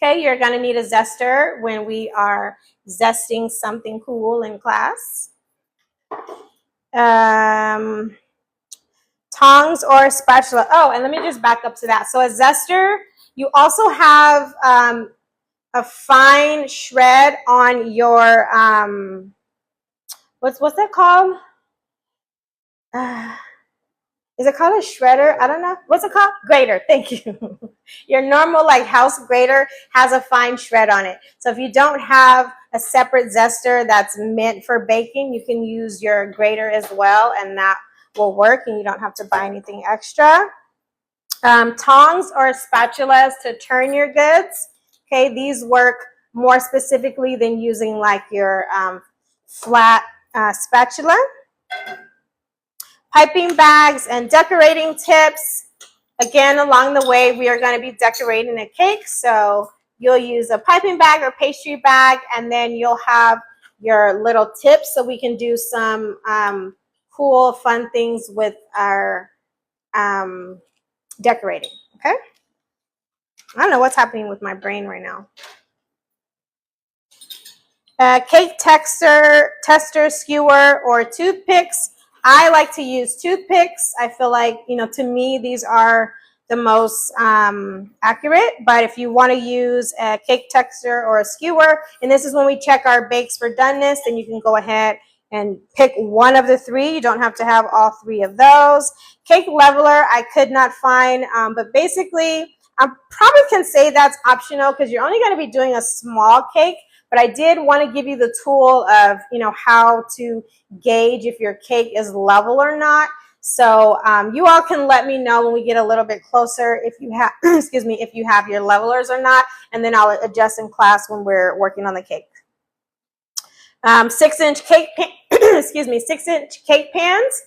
Okay, you're going to need a zester when we are zesting something cool in class. Tongs or spatula. Oh, and let me just back up to that. So a zester, you also have a fine shred on your, what's that called? Is it called a shredder? I don't know. What's it called? Grater. Thank you. Your normal house grater has a fine shred on it. So if you don't have a separate zester that's meant for baking, you can use your grater as well, and that will work, and you don't have to buy anything extra. Tongs or spatulas to turn your goods. Okay, these work more specifically than using your flat spatula. Piping bags and decorating tips. Again, along the way, we are going to be decorating a cake. So you'll use a piping bag or pastry bag, and then you'll have your little tips so we can do some cool, fun things with our decorating, okay? I don't know what's happening with my brain right now. Cake tester, skewer, or toothpicks. I like to use toothpicks. I feel like, to me, these are the most accurate. But if you want to use a cake tester or a skewer, and this is when we check our bakes for doneness, then you can go ahead and pick one of the three. You don't have to have all three of those. Cake leveler, I could not find, but basically, I probably can say that's optional because you're only going to be doing a small cake. But I did want to give you the tool of, how to gauge if your cake is level or not. So you all can let me know when we get a little bit closer if you have, excuse me, if you have your levelers or not, and then I'll adjust in class when we're working on the cake. 6-inch cake, excuse me, 6-inch cake pans.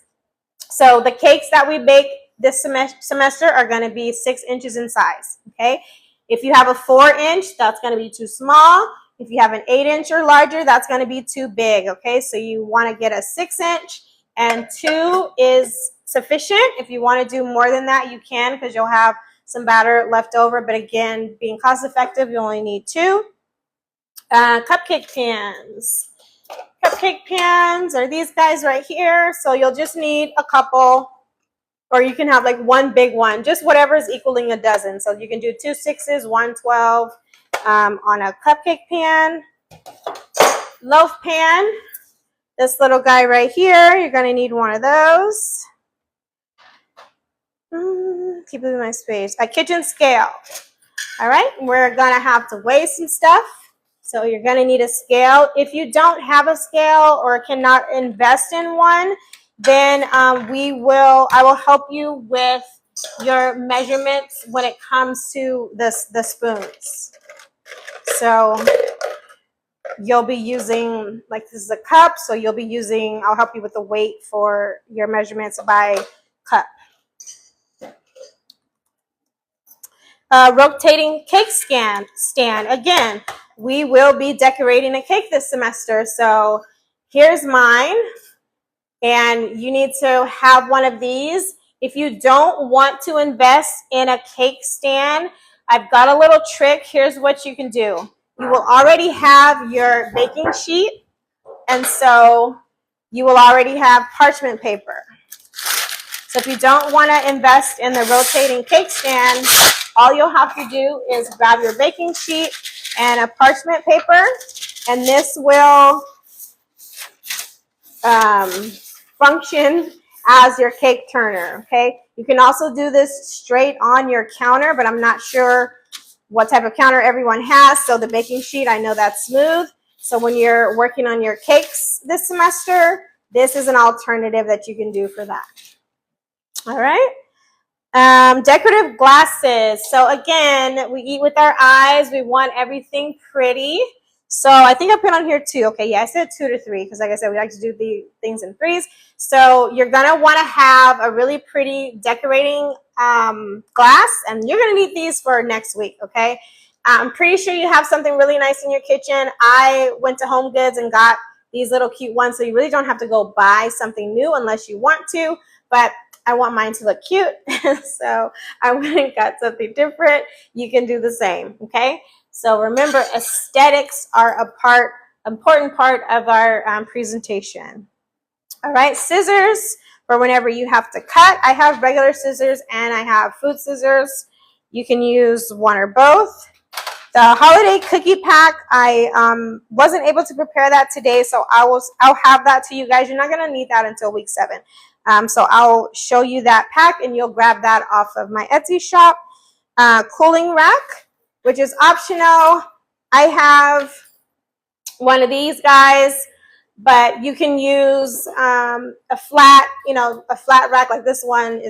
So the cakes that we bake this semester are going to be 6 inches in size. Okay. If you have a 4-inch, that's going to be too small. If you have an 8-inch or larger, that's going to be too big, okay? So you want to get a 6-inch, and 2 is sufficient. If you want to do more than that, you can because you'll have some batter left over. But again, being cost effective, you only need 2. Cupcake pans. Cupcake pans are these guys right here. So you'll just need a couple, or you can have like one big one, just whatever is equaling a dozen. So you can do 2 6s, 1 12. On a cupcake pan. Loaf pan, this little guy right here, you're going to need one of those. Keep it in my space. A kitchen scale. All right, we're going to have to weigh some stuff, so you're going to need a scale. If you don't have a scale or cannot invest in one, then I will help you with your measurements when it comes to the spoons. So you'll be using, like, this is a cup, so you'll be using, I'll help you with the weight for your measurements by cup. Rotating cake stand. Again, we will be decorating a cake this semester, so here's mine, and you need to have one of these. If you don't want to invest in a cake stand, I've got a little trick. Here's what you can do. You will already have your baking sheet, and so you will already have parchment paper. So if you don't want to invest in the rotating cake stand, all you'll have to do is grab your baking sheet and a parchment paper, and this will function as your cake turner, okay? You can also do this straight on your counter, but I'm not sure what type of counter everyone has. So the baking sheet, I know that's smooth. So when you're working on your cakes this semester, this is an alternative that you can do for that. All right. Decorative glasses. So again, we eat with our eyes. We want everything pretty. So I think I put on here 2. Okay, yeah, I said 2 to 3 because, like I said, we like to do the things in 3s. So you're going to want to have a really pretty decorating glass, and you're going to need these for next week, okay? I'm pretty sure you have something really nice in your kitchen. I went to Home Goods and got these little cute ones, so you really don't have to go buy something new unless you want to, but I want mine to look cute, so I went and got something different. You can do the same, okay? So remember, aesthetics are important part of our presentation. All right, scissors for whenever you have to cut. I have regular scissors and I have food scissors. You can use one or both. The holiday cookie pack, I wasn't able to prepare that today, so I'll have that to you guys. You're not going to need that until week 7. So I'll show you that pack, and you'll grab that off of my Etsy shop. Cooling rack, which is optional. I have one of these guys, but you can use a flat rack like this one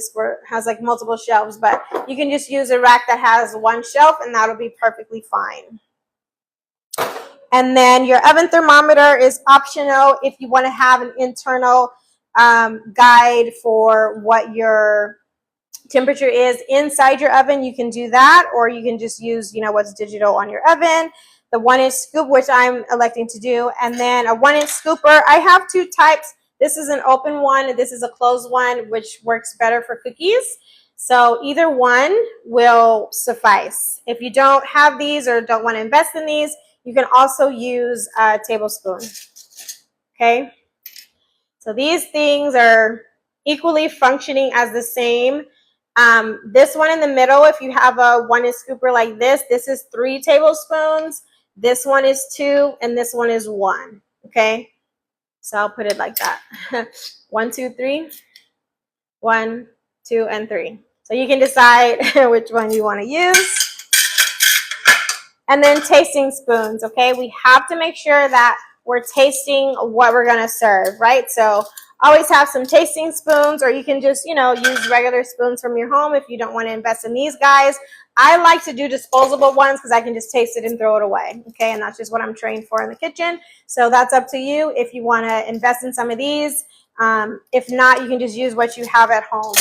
has like multiple shelves, but you can just use a rack that has one shelf, and that'll be perfectly fine. And then your oven thermometer is optional if you want to have an internal guide for what your temperature is inside your oven. You can do that, or you can just use what's digital on your oven. the 1-inch scoop, which I'm electing to do, and then a 1-inch scooper. I have two types. This is an open one, and this is a closed one, which works better for cookies. So either one will suffice. If you don't have these or don't want to invest in these, you can also use a tablespoon. Okay? So these things are equally functioning as the same. This one in the middle, if you have a 1-inch scooper like this is 3 tablespoons. This one is 2, and this one is 1. Okay? So I'll put it like that. 1, 2, 3. 1, 2, and 3. So you can decide which one you want to use. And then tasting spoons, okay? We have to make sure that we're tasting what we're going to serve, right? So always have some tasting spoons, or you can just, use regular spoons from your home if you don't want to invest in these guys. I like to do disposable ones because I can just taste it and throw it away, okay? And that's just what I'm trained for in the kitchen. So that's up to you if you want to invest in some of these. If not, you can just use what you have at home.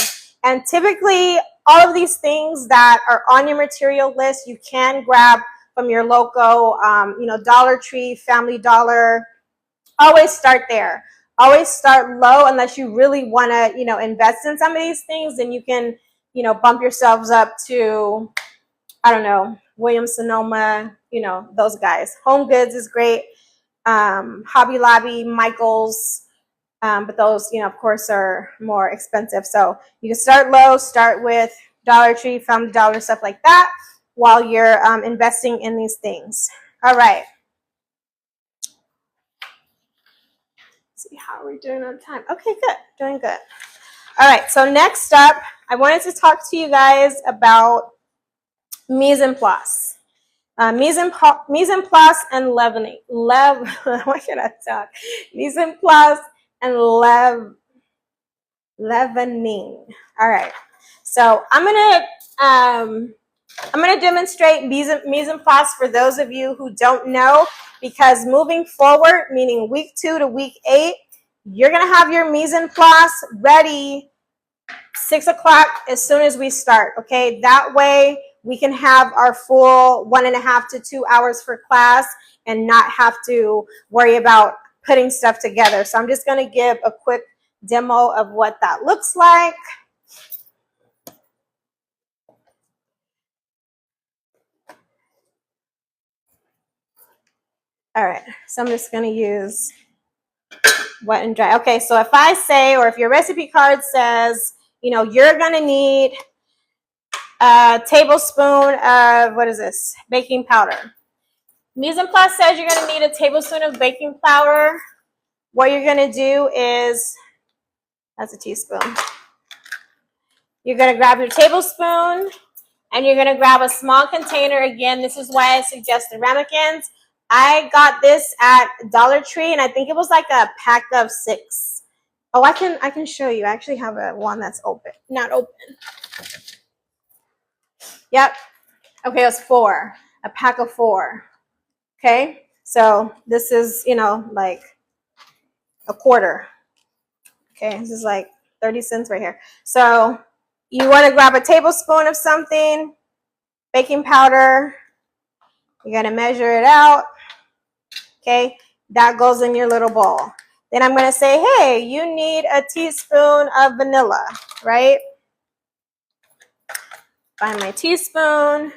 And typically, all of these things that are on your material list, you can grab from your local, Dollar Tree, Family Dollar. Always start there. Always start low unless you really want to, invest in some of these things. Then you can, bump yourselves up to, I don't know, Williams-Sonoma, those guys. Home Goods is great. Hobby Lobby, Michael's. But those, of course, are more expensive. So you can start low, start with Dollar Tree, Family Dollar, stuff like that, while you're investing in these things. All right. Let's see how we're doing on time. Okay, good. Doing good. All right. So next up, I wanted to talk to you guys about mise en place. Mise en place and leavening. Why should I talk? Mise en place and leavening. All right. So I'm gonna demonstrate mise en place for those of you who don't know, because moving forward, meaning week 2 to week 8, you're gonna have your mise en place ready 6 o'clock as soon as we start. Okay, that way we can have our full 1.5 to 2 hours for class and not have to worry about putting stuff together. So I'm just gonna give a quick demo of what that looks like. All right, so I'm just going to use wet and dry. Okay, so if I say, or if your recipe card says, you're going to need a tablespoon of, what is this, baking powder. Mise en place says you're going to need a tablespoon of baking powder. What you're going to do is, that's a teaspoon. You're going to grab your tablespoon, and you're going to grab a small container. Again, this is why I suggest the ramekins. I got this at Dollar Tree, and I think it was like a pack of 6. Oh, I can show you. I actually have one that's open, not open. Yep. Okay, it's 4. A pack of 4. Okay, so this is, like a quarter. Okay, this is like 30 cents right here. So you want to grab a tablespoon of something, baking powder. You're going to measure it out. Okay, that goes in your little bowl. Then I'm going to say, hey, you need a teaspoon of vanilla, right? Find my teaspoon,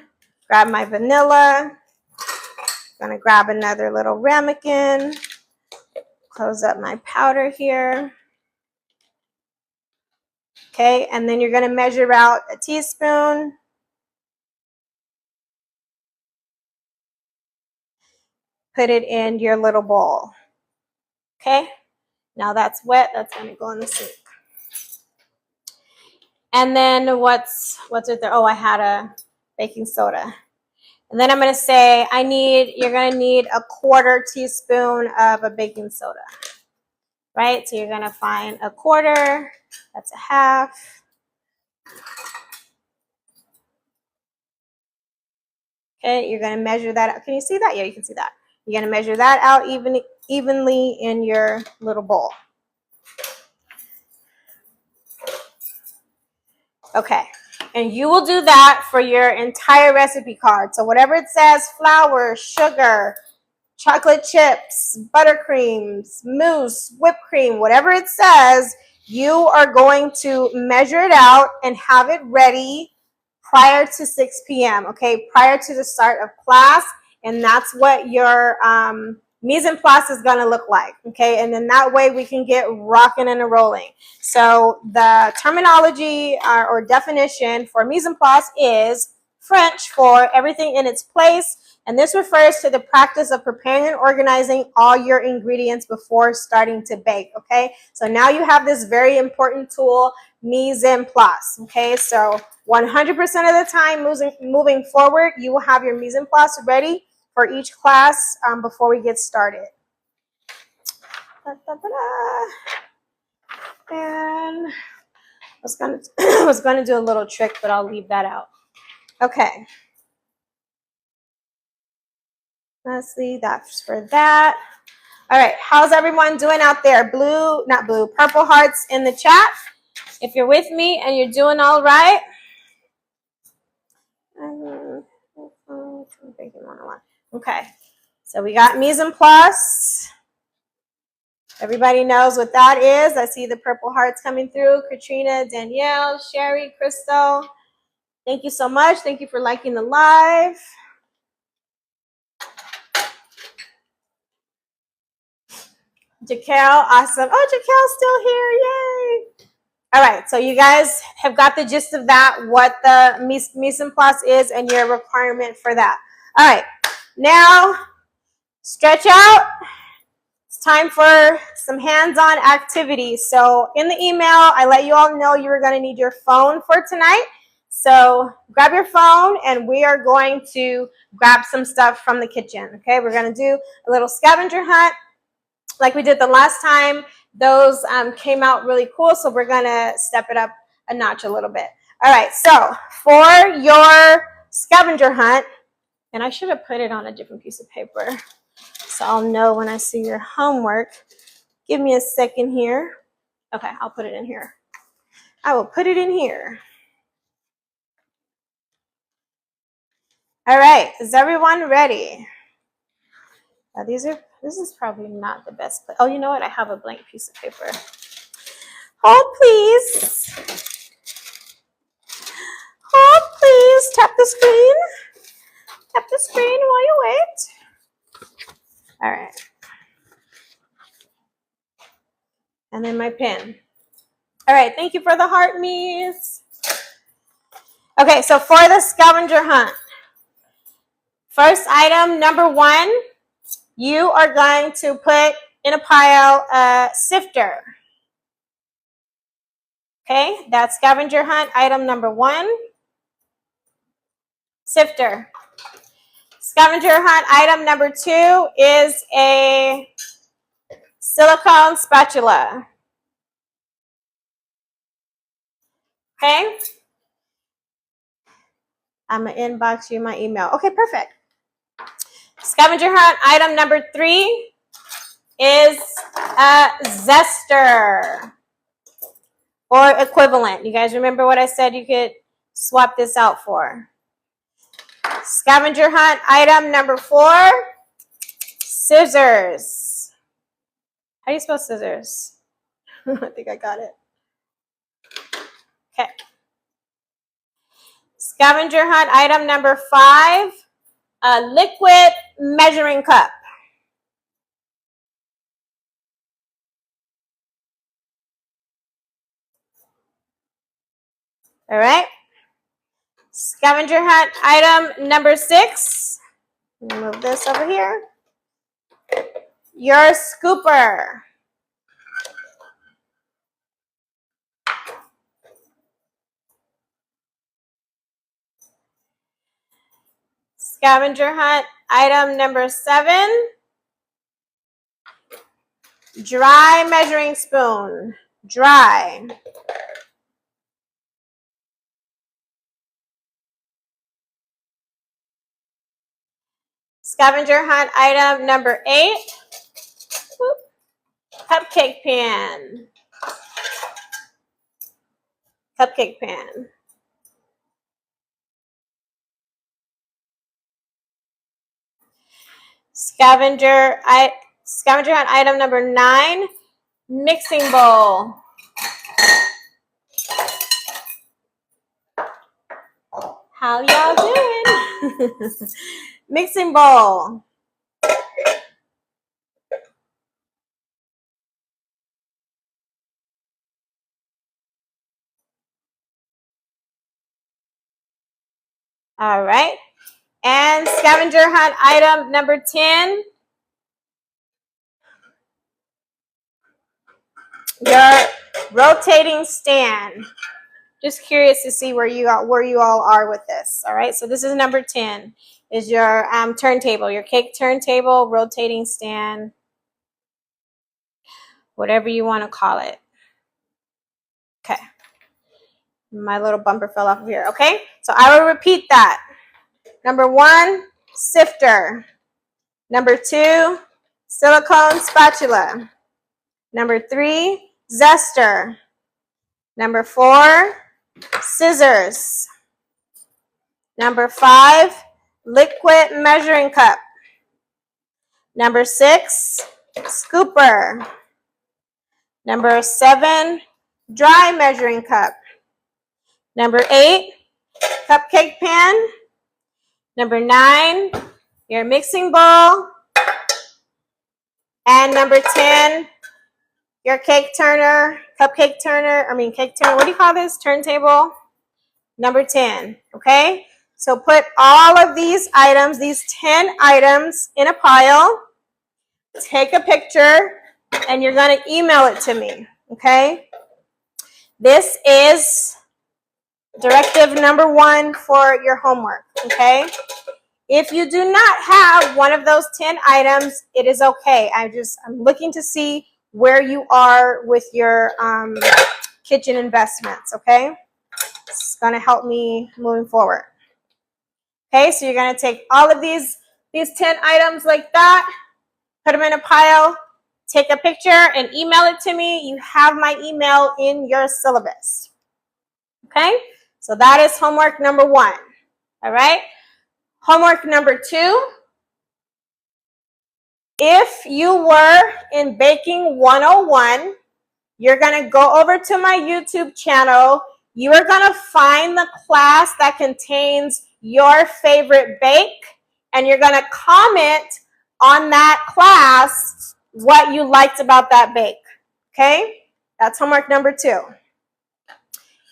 grab my vanilla. I'm going to grab another little ramekin, close up my powder here. Okay, and then you're going to measure out a teaspoon. Put it in your little bowl. Okay, now that's wet. That's going to go in the sink. And then what's it there? Oh, I had a baking soda. And then I'm going to say you're going to need a 1/4 teaspoon of a baking soda. Right? So you're going to find a 1/4. That's a 1/2. Okay, you're going to measure that out. Can you see that? Yeah, you can see that. You're going to measure that out evenly in your little bowl. Okay, And you will do that for your entire recipe card. So whatever it says, flour, sugar, chocolate chips, buttercreams, mousse, whipped cream, whatever it says, you are going to measure it out and have it ready prior to 6 p.m., okay, prior to the start of class. And that's what your mise en place is going to look like, okay? And then that way we can get rocking and rolling. So the terminology or definition for mise en place is French for everything in its place. And this refers to the practice of preparing and organizing all your ingredients before starting to bake, okay? So now you have this very important tool, mise en place, okay? So 100% of the time moving forward, you will have your mise en place ready for each class before we get started. And I was gonna do a little trick, but I'll leave that out. Okay. Lastly, that's for that. All right, how's everyone doing out there? Purple hearts in the chat. If you're with me and you're doing all right. Okay, so we got mise en place. Everybody knows what that is. I see the purple hearts coming through. Katrina, Danielle, Sherry, Crystal. Thank you so much. Thank you for liking the live. Jaquel, awesome. Oh, Jaquel's still here. Yay. All right, so you guys have got the gist of that, what the mise en place is and your requirement for that. All right, now stretch out. It's time for some hands-on activities. So in the email, I let you all know you were going to need your phone for tonight. So grab your phone and we are going to grab some stuff from the kitchen, okay? We're going to do a little scavenger hunt like we did the last time. Those came out really cool, so we're going to step it up a notch a little bit. All right, so for your scavenger hunt, and I should have put it on a different piece of paper so I'll know when I see your homework. Give me a second here. Okay, I'll put it in here. I will put it in here. All right, is everyone ready? This is probably not the best place. Oh, you know what? I have a blank piece of paper. Hold, please. Hold, please. Tap the screen. Tap the screen while you wait. All right. And then my pen. All right, thank you for the heart, Mies. Okay, so for the scavenger hunt, first item, number 1, you are going to put in a pile a sifter. Okay, that's scavenger hunt item number 1. Sifter. Scavenger hunt item number 2 is a silicone spatula. Okay. I'm going to inbox you my email. Okay, perfect. Scavenger hunt item number 3 is a zester or equivalent. You guys remember what I said you could swap this out for? Scavenger hunt item number 4, scissors. How do you spell scissors? I think I got it. Okay. Scavenger hunt item number 5, a liquid measuring cup. All right. Scavenger hunt item number 6. Move this over here. Your scooper. Scavenger hunt item number 7. Dry measuring spoon. Dry. Scavenger hunt item number 8. Cupcake pan. Cupcake pan. Scavenger hunt item number 9, mixing bowl. How y'all doing? Mixing bowl. All right. And scavenger hunt item number 10, your rotating stand. Just curious to see where you all are with this. All right, so this is number 10, is your turntable, your cake turntable, rotating stand, whatever you want to call it. Okay, my little bumper fell off of here. Okay, so I will repeat that. Number 1, sifter. Number 2, silicone spatula. Number 3, zester. Number 4, scissors. Number 5, liquid measuring cup. Number 6, scooper. Number 7, dry measuring cup. Number 8, cupcake pan. Number 9, your mixing bowl. And number 10, your cake turner, what do you call this? Turntable. Number 10, okay? So put all of these items, these 10 items, in a pile. Take a picture, and you're going to email it to me, okay? This is directive number 1 for your homework, okay? If you do not have one of those 10 items, it is okay. I'm looking to see where you are with your kitchen investments, okay? It's going to help me moving forward. Okay, so you're going to take all of these 10 items like that, put them in a pile, take a picture, and email it to me. You have my email in your syllabus. Okay, so that is homework number 1. All right, homework number 2. If you were in Baking 101, you're going to go over to my YouTube channel. You are going to find the class that contains your favorite bake, and you're going to comment on that class what you liked about that bake. Okay? That's homework number 2.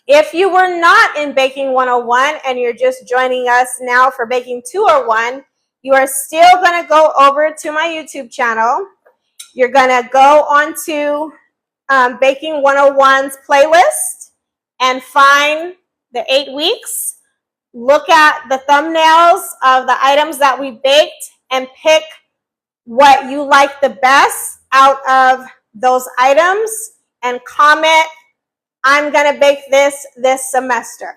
If you were not in Baking 101 and you're just joining us now for Baking 201, you are still going to go over to my YouTube channel. You're going to go onto Baking 101's playlist and find the 8 weeks. Look at the thumbnails of the items that we baked and pick what you like the best out of those items and comment, I'm going to bake this semester.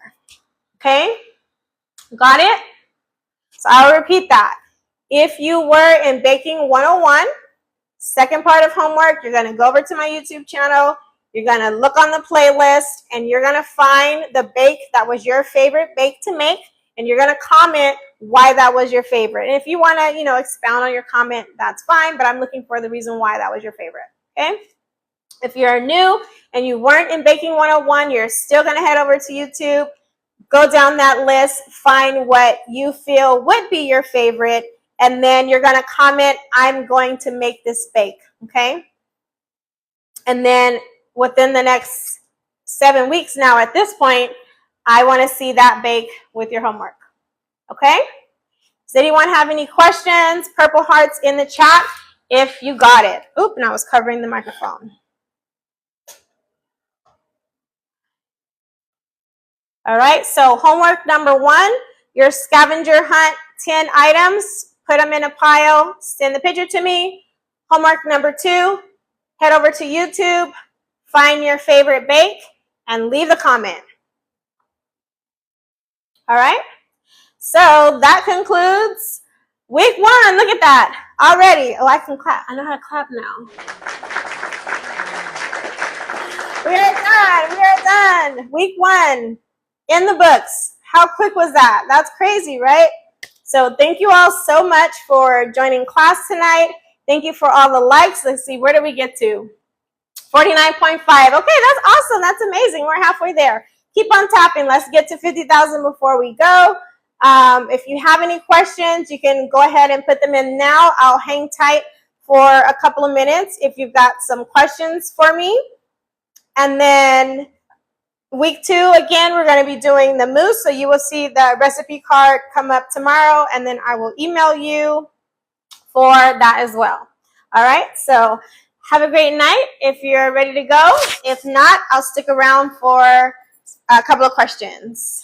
Okay? Got it? So I'll repeat that. If you were in Baking 101, second part of homework, you're going to go over to my YouTube channel. You're going to look on the playlist, and you're going to find the bake that was your favorite bake to make, and you're going to comment why that was your favorite. And if you want to, expound on your comment, that's fine, but I'm looking for the reason why that was your favorite, okay? If you're new and you weren't in Baking 101, you're still going to head over to YouTube, go down that list, find what you feel would be your favorite, and then you're going to comment, I'm going to make this bake, okay? And then within the next 7 weeks now at this point, I want to see that bake with your homework, okay? Does anyone have any questions? Purple hearts in the chat if you got it. Oop, and I was covering the microphone. All right, so homework number 1, your scavenger hunt 10 items, put them in a pile, send the picture to me. Homework number 2, head over to YouTube, find your favorite bake, and leave a comment. All right, so that concludes week 1. Look at that already. Oh, I can clap. I know how to clap now. We are done. Week 1 in the books. How quick was that? That's crazy, right? So thank you all so much for joining class tonight. Thank you for all the likes. Let's see, where did we get to? 49.5. Okay, that's awesome. That's amazing. We're halfway there. Keep on tapping. Let's get to 50,000 before we go. If you have any questions, you can go ahead and put them in now. I'll hang tight for a couple of minutes if you've got some questions for me. And then week 2, again, we're going to be doing the mousse. So you will see the recipe card come up tomorrow, and then I will email you for that as well. All right, so have a great night if you're ready to go. If not, I'll stick around for a couple of questions.